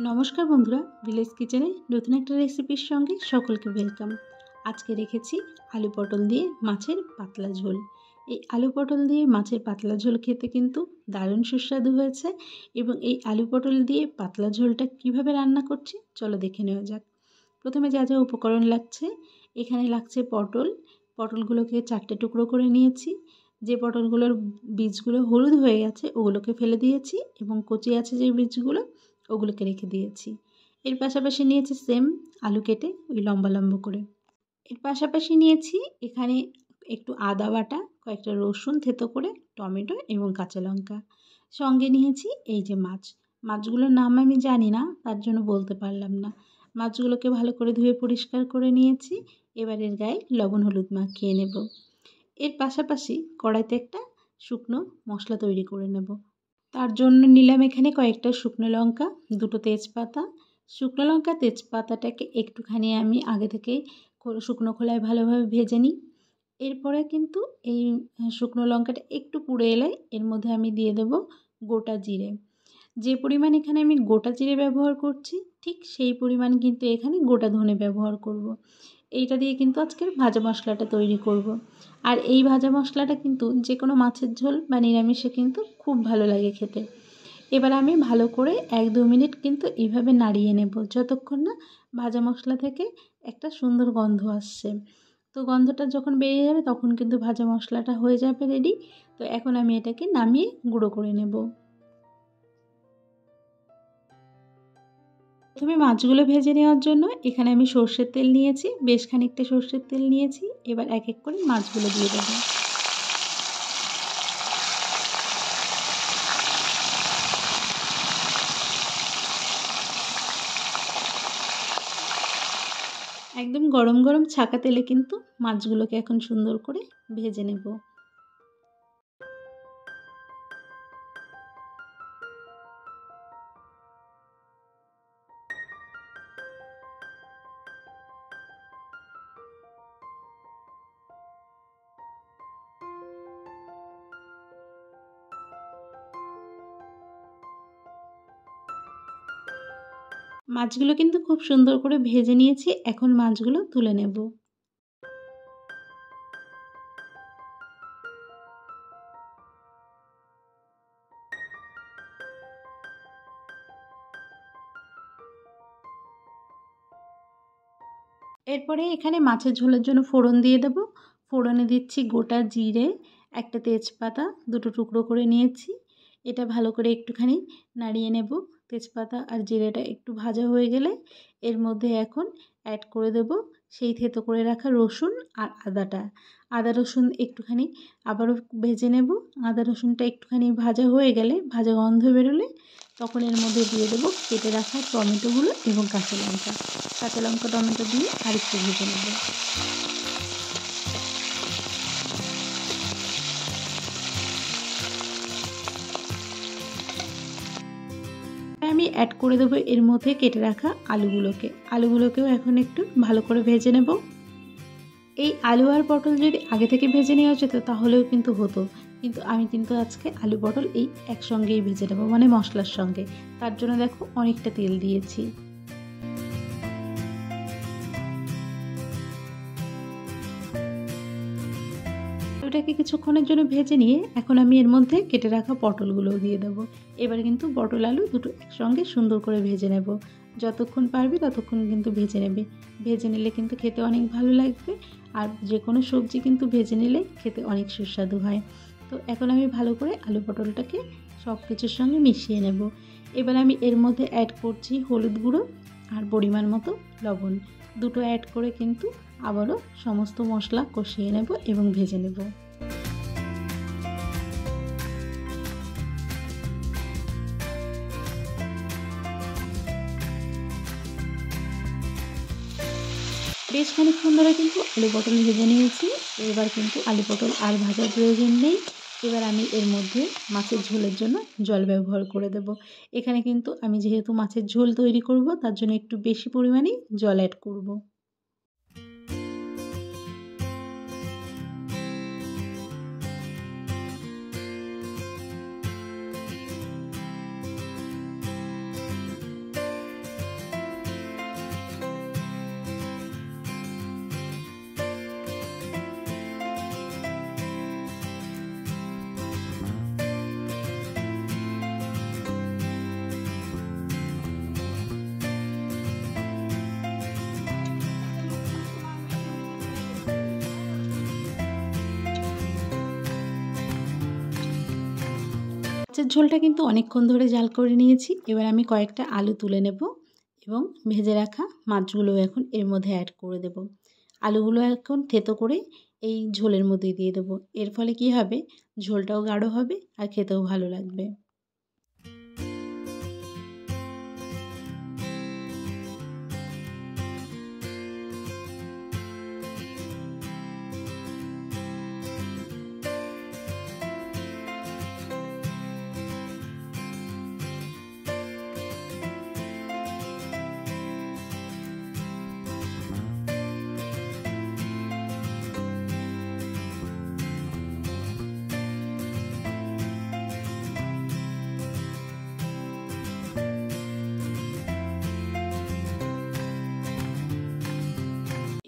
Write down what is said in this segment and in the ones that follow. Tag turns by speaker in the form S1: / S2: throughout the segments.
S1: নমস্কার বন্ধুরা, ভিলেজ কিচেনে নতুন একটা রেসিপির সঙ্গে সকলকে ওয়েলকাম। আজকে রেখেছি আলু পটল দিয়ে মাছের পাতলা ঝোল। এই আলু পটল দিয়ে মাছের পাতলা ঝোল খেতে কিন্তু দারুণ সুস্বাদু হয়েছে। এবং এই আলু পটল দিয়ে পাতলা ঝোলটা কিভাবে রান্না করছি চলো দেখে নেওয়া যাক। প্রথমে যা যা উপকরণ লাগছে, এখানে লাগছে পটলগুলোকে 4টে টুকরো করে নিয়েছি। যে পটলগুলোর বীজগুলো হলুদ হয়ে গেছে ওগুলোকে ফেলে দিয়েছি এবং কচি আছে যে বীজগুলো ওগুলোকে রেখে দিয়েছি। এর পাশাপাশি নিয়েছি সেম আলু কেটে ওই লম্বা লম্বা করে। এর পাশাপাশি নিয়েছি এখানে একটু আদা বাটা, কয়েকটা রসুন থেতো করে, টমেটো এবং কাঁচা লঙ্কা। সঙ্গে নিয়েছি এই যে মাছগুলোর নাম আমি জানি না, তার জন্য বলতে পারলাম না। মাছগুলোকে ভালো করে ধুয়ে পরিষ্কার করে নিয়েছি। এবার এর গায়ে লবণ হলুদ মাখিয়ে নেব। এর পাশাপাশি কড়াইতে একটা শুকনো মশলা তৈরি করে নেব। তার জন্য নিলাম এখানে কয়েকটা শুকনো লঙ্কা, 2টো তেজপাতা। শুকনো লঙ্কা তেজপাতাটাকে একটুখানি আমি আগে থেকেই শুকনো খোলায় ভালোভাবে ভেজে নিই। এরপরে কিন্তু এই শুকনো লঙ্কাটা একটু পুড়ে এলে এর মধ্যে আমি দিয়ে দেব গোটা জিরে। যে পরিমাণ এখানে আমি গোটা জিরে ব্যবহার করছি ঠিক সেই পরিমাণ কিন্তু এখানে গোটা ধনে ব্যবহার করব। এইটা দিয়ে কিন্তু আজকের ভাজা মশলাটা তৈরি করব। আর এই ভাজা মশলাটা কিন্তু যে কোনো মাছের ঝোল বা নিরামিষে কিন্তু খুব ভালো লাগে খেতে। এবার আমি ভালো করে 1-2 মিনিট কিন্তু এইভাবে নাড়িয়ে নেব যতক্ষণ না ভাজা মশলা থেকে একটা সুন্দর গন্ধ আসছে। তো গন্ধটা যখন বেরিয়ে যাবে তখন কিন্তু ভাজা মশলাটা হয়ে যাবে রেডি। তো এখন আমি এটাকে নামিয়ে গুঁড়ো করে নেব। প্রথমে মাছগুলো ভেজে নেওয়ার জন্য এখানে আমি সর্ষের তেল নিয়েছি, বেশ খানিকটা সর্ষের তেল নিয়েছি। এবার এক এক করে মাছগুলো দিয়ে দেবো। একদম গরম গরম ছাঁকা তেলে কিন্তু মাছগুলোকে এখন সুন্দর করে ভেজে নেব। মাছগুলো কিন্তু খুব সুন্দর করে ভেজে নিয়েছি, এখন মাছগুলো তুলে নেব। এরপরে এখানে মাছের ঝোলের জন্য ফোড়ন দিয়ে দেব। ফোড়নে দিচ্ছি গোটা জিরে, একটা তেজপাতা 2টো টুকরো করে নিয়েছি। এটা ভালো করে একটুখানি নাড়িয়ে নেব। তেজপাতা আর জিরেটা একটু ভাজা হয়ে গেলে এর মধ্যে এখন অ্যাড করে দেব সেই থেতো করে রাখা রসুন আর আদাটা। আদা রসুন একটুখানি আবারও ভেজে নেব। আদা রসুনটা একটুখানি ভাজা হয়ে গেলে, ভাজা গন্ধ বেরোলে তখন এর মধ্যে দিয়ে দেবো কেটে রাখা টমেটোগুলো এবং কাঁচা লঙ্কা টমেটো দিয়ে আরেকটু ভেজে নেব। আমি অ্যাড করে দেবো এর মধ্যে কেটে রাখা আলুগুলোকেও এখন একটু ভালো করে ভেজে নেব। এই আলু আর পটল যদি আগে থেকে ভেজে নেওয়া যেত তাহলেও কিন্তু হতো, কিন্তু আমি কিন্তু আজকে আলু পটল এই একসঙ্গেই ভেজে নেব, মানে মশলার সঙ্গে। তার জন্য দেখো অনেকটা তেল দিয়েছি। আলুটাকে কিছুক্ষণের জন্য ভেজে নিয়ে এখন আমি এর মধ্যে কেটে রাখা পটলগুলোও দিয়ে দেবো। এবার কিন্তু পটল আলু দুটো একসঙ্গে সুন্দর করে ভেজে নেব। যতক্ষণ পারবে ততক্ষণ কিন্তু ভেজে নেবে। ভেজে নিলে কিন্তু খেতে অনেক ভালো লাগবে। আর যে কোনো সবজি কিন্তু ভেজে নিলে খেতে অনেক সুস্বাদু হয়। তো এখন আমি ভালো করে আলু পটলটাকে সব কিছুর সঙ্গে মিশিয়ে নেব। এবার আমি এর মধ্যে অ্যাড করছি হলুদ গুঁড়ো আর পরিমাণ মতো লবণ। দুটো অ্যাড করে কিন্তু আবারও সমস্ত মশলা কষিয়ে নেব এবং ভেজে নেব। বেশ খানিকক্ষণ ধরে কিন্তু আলু পটল ভেজে নিয়েছি। এবার কিন্তু আলু পটল আর ভাজার প্রয়োজন নেই। এবার আমি এর মধ্যে মাছের ঝোলের জন্য জল ব্যবহার করে দেব। এখানে কিন্তু আমি যেহেতু মাছের ঝোল তৈরি করব তার জন্য একটু বেশি পরিমাণে জল অ্যাড করব। মাছের ঝোলটা কিন্তু অনেকক্ষণ ধরে জাল করে নিয়েছি। এবার আমি কয়েকটা আলু তুলে নেব এবং ভেজে রাখা মাছগুলো এখন এর মধ্যে অ্যাড করে দেব। আলুগুলো এখন থেতো করে এই ঝোলের মধ্যে দিয়ে দেবো। এর ফলে কি হবে, ঝোলটাও গাঢ় হবে আর খেতেও ভালো লাগবে।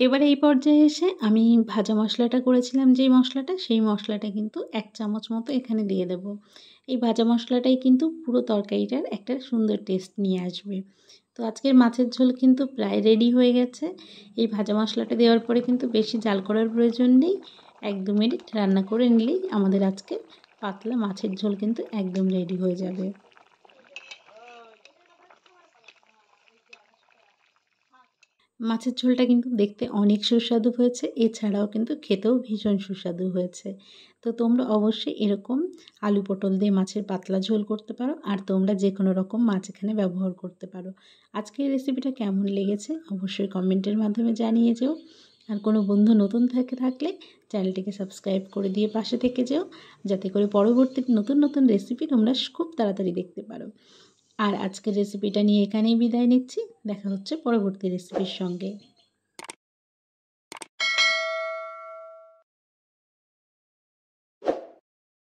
S1: এবারে এই পর্যায়ে এসে আমি ভাজা মশলাটা করেছিলাম, যেই মশলাটা, সেই মশলাটা কিন্তু 1 চামচ মতো এখানে দিয়ে দেব। এই ভাজা মশলাটাই কিন্তু পুরো তরকারিটার একটা সুন্দর টেস্ট নিয়ে আসবে। তো আজকের মাছের ঝোল কিন্তু প্রায় রেডি হয়ে গেছে। এই ভাজা মশলাটা দেওয়ার পরে কিন্তু বেশি জাল করার প্রয়োজন নেই। 1-2 মিনিট রান্না করে নিলেই আমাদের আজকে পাতলা মাছের ঝোল কিন্তু একদম রেডি হয়ে যাবে। মাছের ঝোলটা কিন্তু দেখতে অনেক সুস্বাদু হয়েছে, এছাড়াও কিন্তু খেতেও ভীষণ সুস্বাদু হয়েছে। তো তোমরা অবশ্যই এরকম আলু পটল দিয়ে মাছের পাতলা ঝোল করতে পারো, আর তোমরা যে কোনো রকম মাছ এখানে ব্যবহার করতে পারো। আজকের রেসিপিটা কেমন লেগেছে অবশ্যই কমেন্টের মাধ্যমে জানিয়ে যেও। আর কোনো বন্ধু নতুন থাকলে চ্যানেলটিকে সাবস্ক্রাইব করে দিয়ে পাশে থেকে যেও, যাতে করে পরবর্তী নতুন নতুন রেসিপি তোমরা খুব তাড়াতাড়ি দেখতে পারো। আর আজকের রেসিপিটা নিয়ে এখানেই বিদায় নিচ্ছি। দেখা হচ্ছে পরবর্তী রেসিপির সঙ্গে।